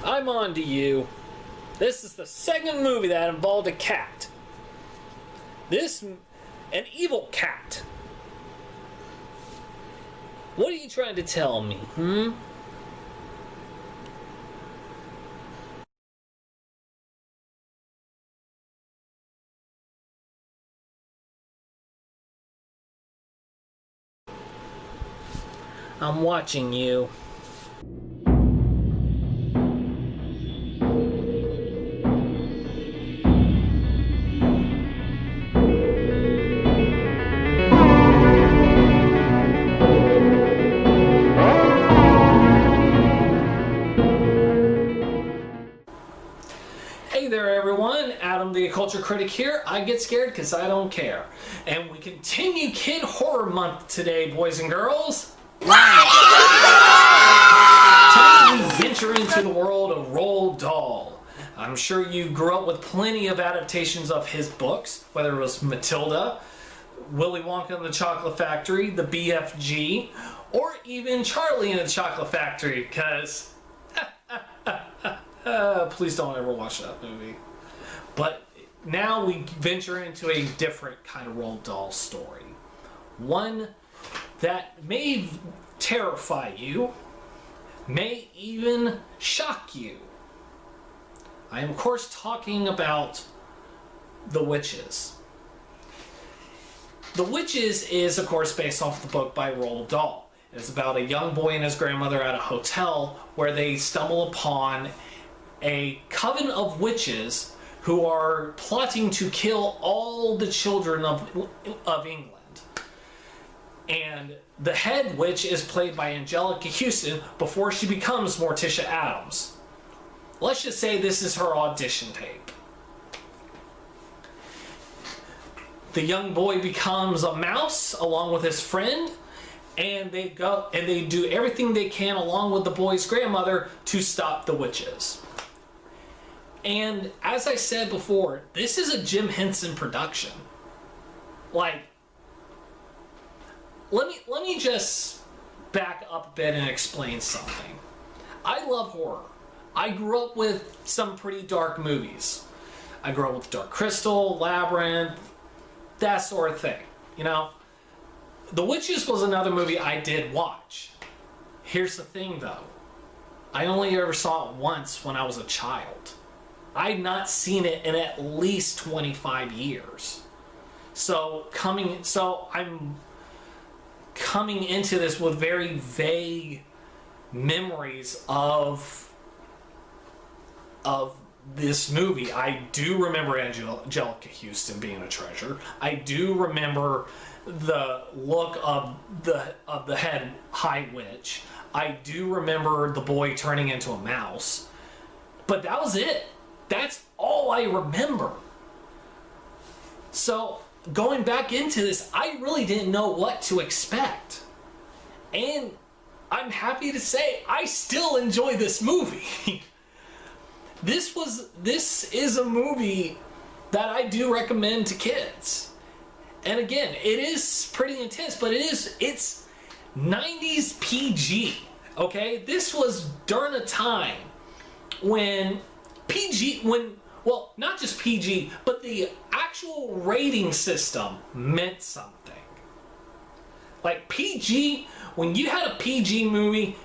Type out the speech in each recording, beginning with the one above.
I'm on to you. This is the second movie that involved a cat. An evil cat. What are you trying to tell me, I'm watching you. Hey there everyone, Adam the Oc-CULT-ure critic here. I get scared because I don't care. And we continue Kid Horror Month today, boys and girls. Today we venture into the world of Roald Dahl. I'm sure you grew up with plenty of adaptations of his books, whether it was Matilda, Willy Wonka and the Chocolate Factory, the BFG, or even Charlie and the Chocolate Factory, because please don't ever watch that movie. But now we venture into a different kind of Roald Dahl story. One that may terrify you, may even shock you. I am, of course, talking about The Witches. The Witches is, of course, based off the book by Roald Dahl. It's about a young boy and his grandmother at a hotel where they stumble upon a coven of witches who are plotting to kill all the children of England. And the head witch is played by Angelica Houston before she becomes Morticia Addams. Let's just say this is her audition tape. The young boy becomes a mouse along with his friend, and they go and they do everything they can along with the boy's grandmother to stop the witches. And as I said before, this is a Jim Henson production. Like, let me just back up a bit and explain something. I love horror. I grew up with some pretty dark movies. I grew up with Dark Crystal, Labyrinth, that sort of thing. You know, The Witches was another movie I did watch. Here's the thing, though. I only ever saw it once when I was a child. I'd not seen it in at least 25 years. So I'm coming into this with very vague memories of this movie. I do remember Angelica Houston being a treasure. I do remember the look of the head high witch. I do remember the boy turning into a mouse. But that was it. That's all I remember. So, going back into this, I really didn't know what to expect. And I'm happy to say I still enjoy this movie. This is a movie that I do recommend to kids. And again, it is pretty intense, but it's 90s PG. Okay? This was during a time when well, not just PG, but the actual rating system meant something. Like PG, when you had a PG movie,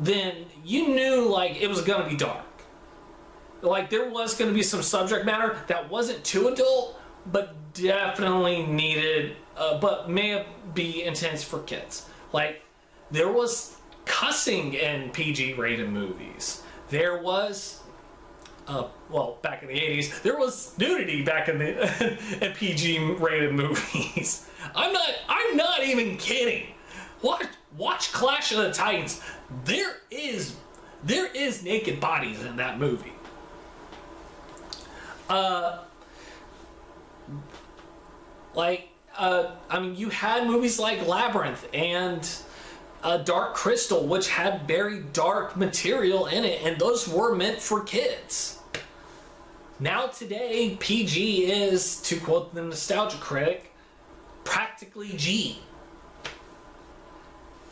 then you knew like it was gonna be dark. Like there was gonna be some subject matter that wasn't too adult, but definitely needed, but may be intense for kids. Like there was cussing in PG rated movies. There was well, back in the 80s, there was nudity back in the in PG-rated movies. I'm not even kidding. Watch Clash of the Titans. There is naked bodies in that movie. I mean, you had movies like Labyrinth and Dark Crystal, which had very dark material in it, and those were meant for kids. Now today, PG is, to quote the Nostalgia Critic, practically G.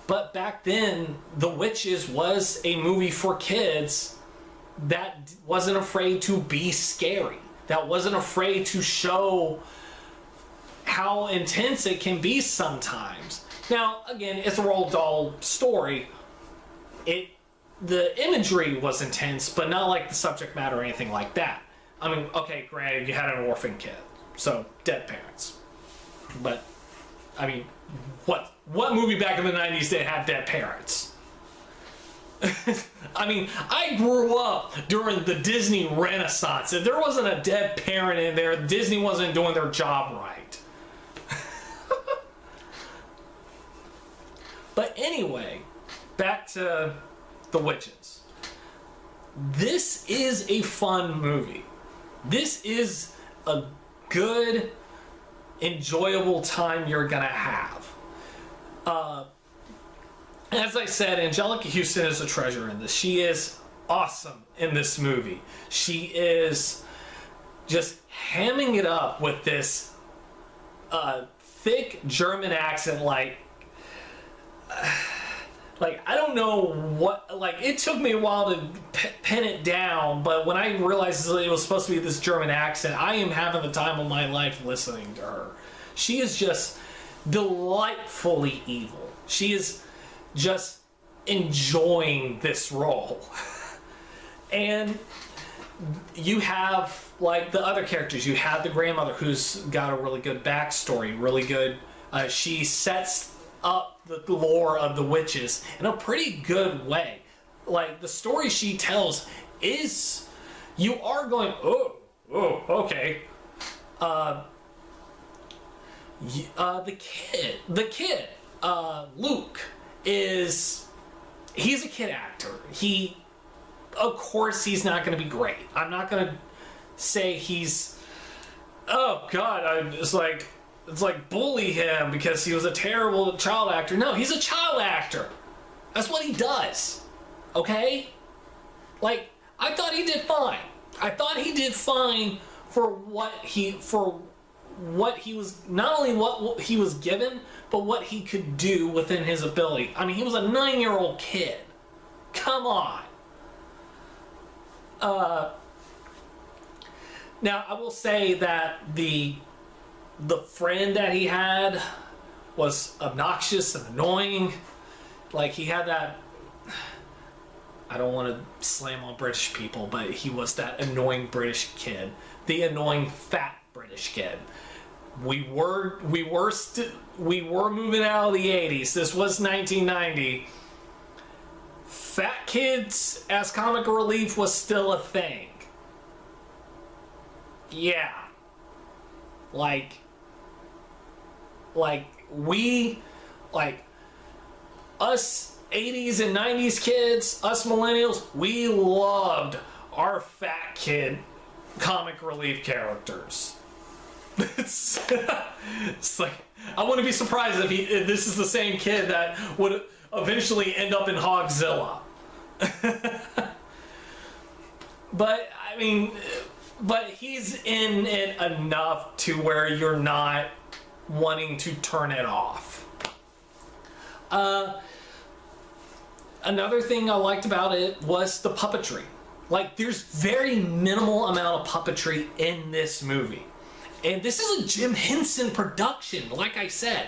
But back then, The Witches was a movie for kids that wasn't afraid to be scary, that wasn't afraid to show how intense it can be sometimes. Now, again, it's a Roald Dahl story. The imagery was intense, but not like the subject matter or anything like that. I mean, okay, granted, you had an orphan kid, so dead parents. But, I mean, what movie back in the 90s did have dead parents? I mean, I grew up during the Disney Renaissance. If there wasn't a dead parent in there, Disney wasn't doing their job right. But anyway, back to The Witches. This is a fun movie. This is a good, enjoyable time you're gonna have. As I said, Anjelica Huston is a treasure in this. She is awesome in this movie. She is just hamming it up with this thick German accent, like I don't know what, like, it took me a while to pin it down, but when I realized it was supposed to be this German accent, I am having the time of my life listening to her. She is just delightfully evil. She is just enjoying this role. And you have, like, the other characters. You have the grandmother, who's got a really good backstory, really good. She sets up the lore of the witches in a pretty good way. Like, the story she tells is, you are going, oh, okay. The kid, Luke, he's a kid actor. Of course, he's not going to be great. I'm not going to say he's, oh God, it's like bully him because he was a terrible child actor. No, he's a child actor. That's what he does. Okay? Like, I thought he did fine. I thought he did fine for what he was, not only what he was given, but what he could do within his ability. I mean, he was a 9-year-old kid. Come on. Now, I will say that the friend that he had was obnoxious and annoying. Like, he had that, I don't want to slam on British people, but he was that annoying British kid. The annoying fat British kid. We were moving out of the 80s. This was 1990. Fat kids as comic relief was still a thing. Yeah. Like us 80s and 90s kids, us millennials, we loved our fat kid comic relief characters. It's like, I wouldn't be surprised if this is the same kid that would eventually end up in Hogzilla. But I mean, he's in it enough to where you're not wanting to turn it off. Another thing I liked about it was the puppetry. Like, there's very minimal amount of puppetry in this movie. And this is a Jim Henson production, like I said.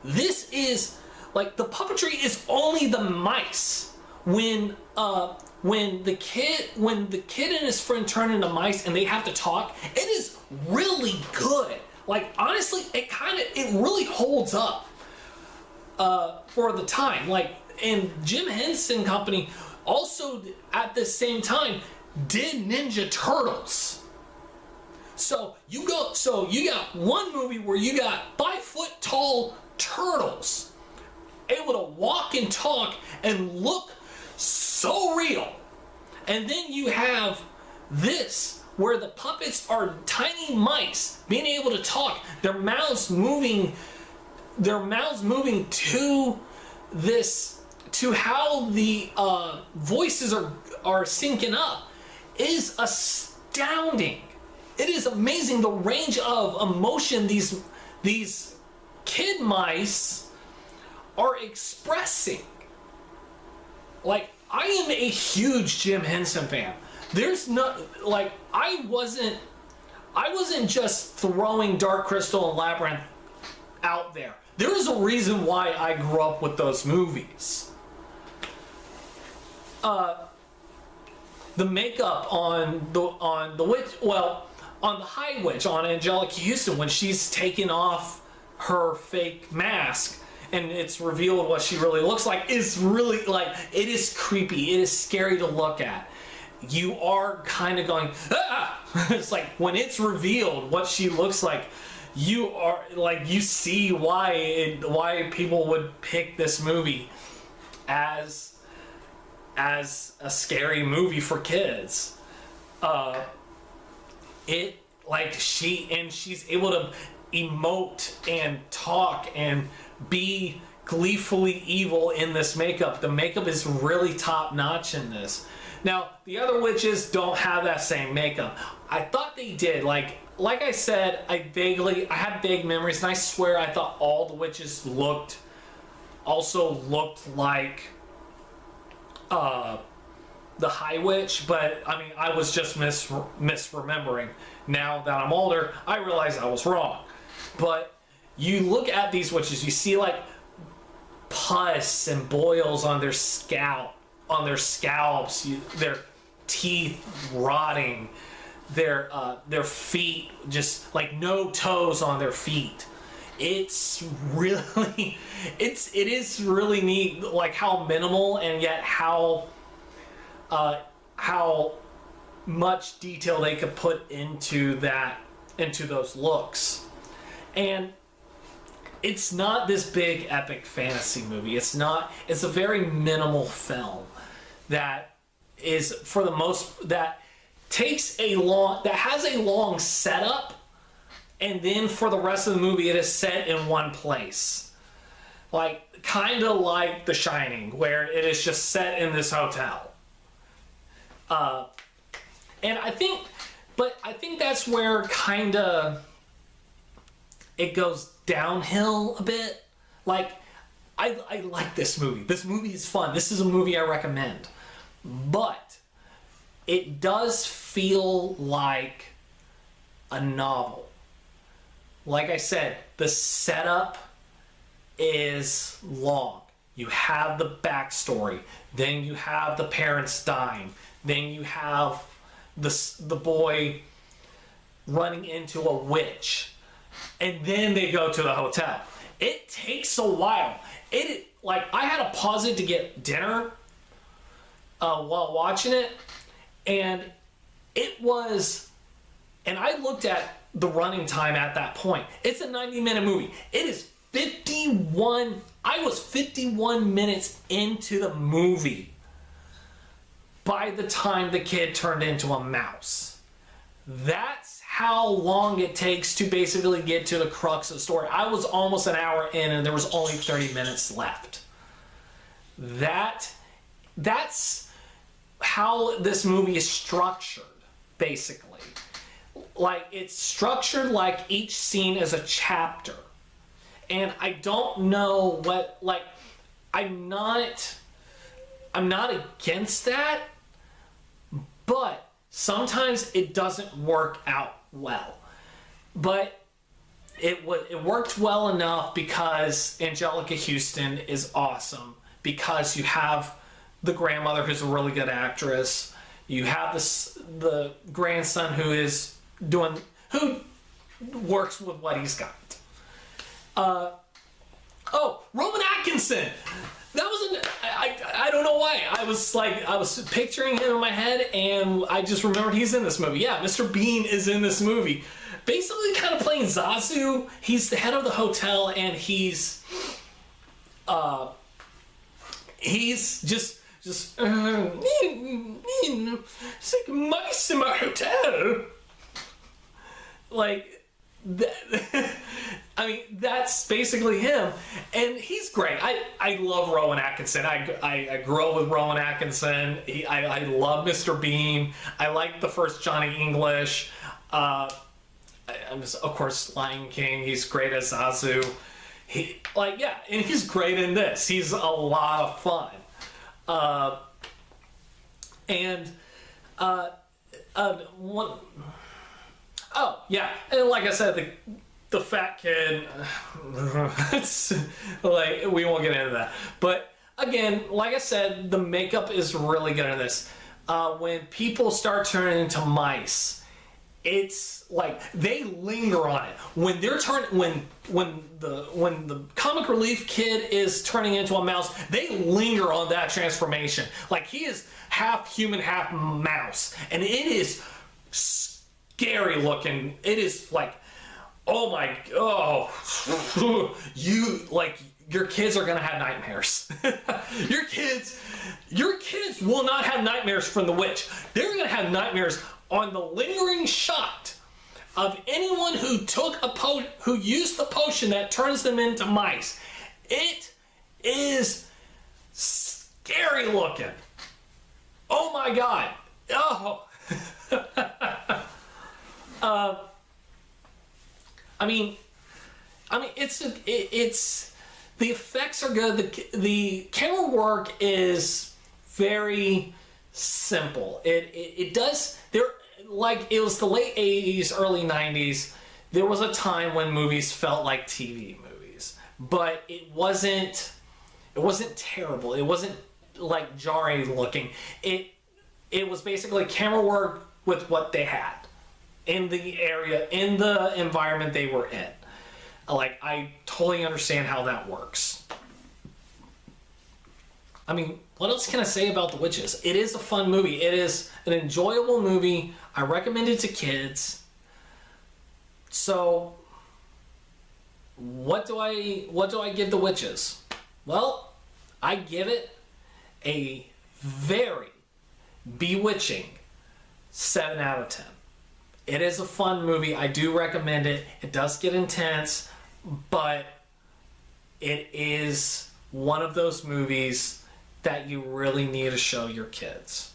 This is, like, the puppetry is only the mice. When the kid and his friend turn into mice and they have to talk, it is really good. Like, honestly, it really holds up for the time. Like, and Jim Henson Company also at the same time did Ninja Turtles. So you got one movie where you got 5-foot tall turtles able to walk and talk and look so real. And then you have this where the puppets are tiny mice being able to talk, their mouths moving to this, to how the voices are syncing up, is astounding. It is amazing the range of emotion these kid mice are expressing. Like, I am a huge Jim Henson fan. There's no, like, I wasn't just throwing Dark Crystal and Labyrinth out there. There is a reason why I grew up with those movies. The makeup on the witch, well, on the High Witch, on Angelica Houston, when she's taking off her fake mask and it's revealed what she really looks like, is really, like, it is creepy. It is scary to look at. You are kind of going, ah! It's like when it's revealed what she looks like, you are like, you see why people would pick this movie as a scary movie for kids. She's able to emote and talk and be gleefully evil in this makeup. The makeup is really top notch in this. Now, the other witches don't have that same makeup. I thought they did. Like I said, I had vague memories, and I swear I thought all the witches looked like the High Witch, but I mean, I was just misremembering. Now that I'm older, I realize I was wrong. But you look at these witches, you see like pus and boils on their scalps, their teeth rotting, their feet just like no toes on their feet. It is really neat, like how minimal and yet how much detail they could put into those looks. And it's not this big epic fantasy movie. It's a very minimal film that is, for the most, that has a long setup, and then for the rest of the movie it is set in one place. Like, kind of like The Shining, where it is just set in this hotel. And I think that's where kind of it goes downhill a bit. Like, I like this movie. This movie is fun. This is a movie I recommend. But it does feel like a novel. Like I said, the setup is long. You have the backstory. Then you have the parents dying. Then you have the boy running into a witch. And then they go to the hotel. It takes a while. I had to pause it to get dinner while watching it, and I looked at the running time at that point. It's a 90-minute movie. It is 51. I was 51 minutes into the movie by the time the kid turned into a mouse. That's how long it takes to basically get to the crux of the story. I was almost an hour in and there was only 30 minutes left. That's how this movie is structured, basically. Like, it's structured like each scene is a chapter. And I don't know what, like, I'm not against that, but sometimes it doesn't work out well. But it worked well enough because Angelica Houston is awesome, because you have the grandmother who's a really good actress, you have the grandson who works with what he's got. Rowan Atkinson. That was I don't know why. I was picturing him in my head, and I just remembered he's in this movie. Yeah, Mr. Bean is in this movie. Basically kind of playing Zazu. He's the head of the hotel, and he's just it's like mice in my hotel. Like that. I mean, that's basically him, and he's great. I love Rowan Atkinson. I grew up with Rowan Atkinson. I love Mr. Bean. I like the first Johnny English. I'm just, of course, Lion King. He's great as Zazu. And he's great in this. He's a lot of fun. And one, oh yeah, and like I said, the fat kid. It's like we won't get into that, but again, like I said, the makeup is really good in this. When people start turning into mice, it's like they linger on it. When they're when the comic relief kid is turning into a mouse, they linger on that transformation. Like he is half human, half mouse, and it is scary looking. It is like, oh my, oh, your kids are gonna have nightmares. your kids will not have nightmares from the witch. They're gonna have nightmares on the lingering shot of anyone who took who used the potion that turns them into mice. It is scary looking. Oh my god. Oh. I mean, it's the effects are good. The camera work is very simple. It does there, like it was the late 80s, early 90s. There was a time when movies felt like TV movies, but it wasn't terrible. It wasn't like jarring looking. It was basically camera work with what they had in the area, in the environment they were in. Like, I totally understand how that works. I mean, what else can I say about The Witches? It is a fun movie. It is an enjoyable movie. I recommend it to kids. So, what do I give The Witches? Well, I give it a very bewitching 7 out of 10. It is a fun movie. I do recommend it. It does get intense, but it is one of those movies that you really need to show your kids.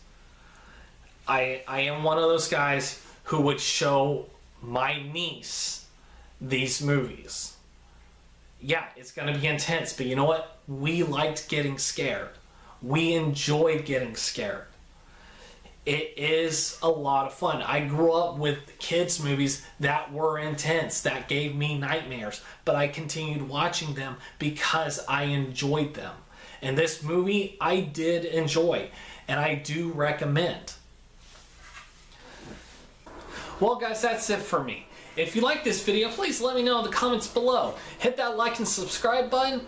I am one of those guys who would show my niece these movies. Yeah, it's going to be intense, but you know what? We liked getting scared. We enjoyed getting scared. It is a lot of fun. I grew up with kids' movies that were intense, that gave me nightmares, but I continued watching them because I enjoyed them. And this movie I did enjoy, and I do recommend. Well guys, that's it for me. If you like this video, please let me know in the comments below. Hit that like and subscribe button.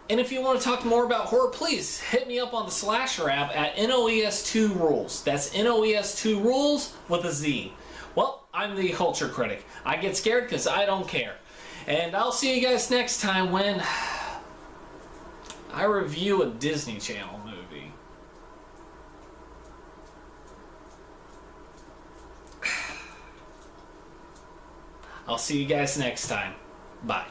And if you want to talk more about horror, please hit me up on the Slasher app at NOES2Rules. That's NOES2Rules with a Z. Well, I'm the culture critic. I get scared because I don't care. And I'll see you guys next time when I review a Disney Channel movie. I'll see you guys next time. Bye.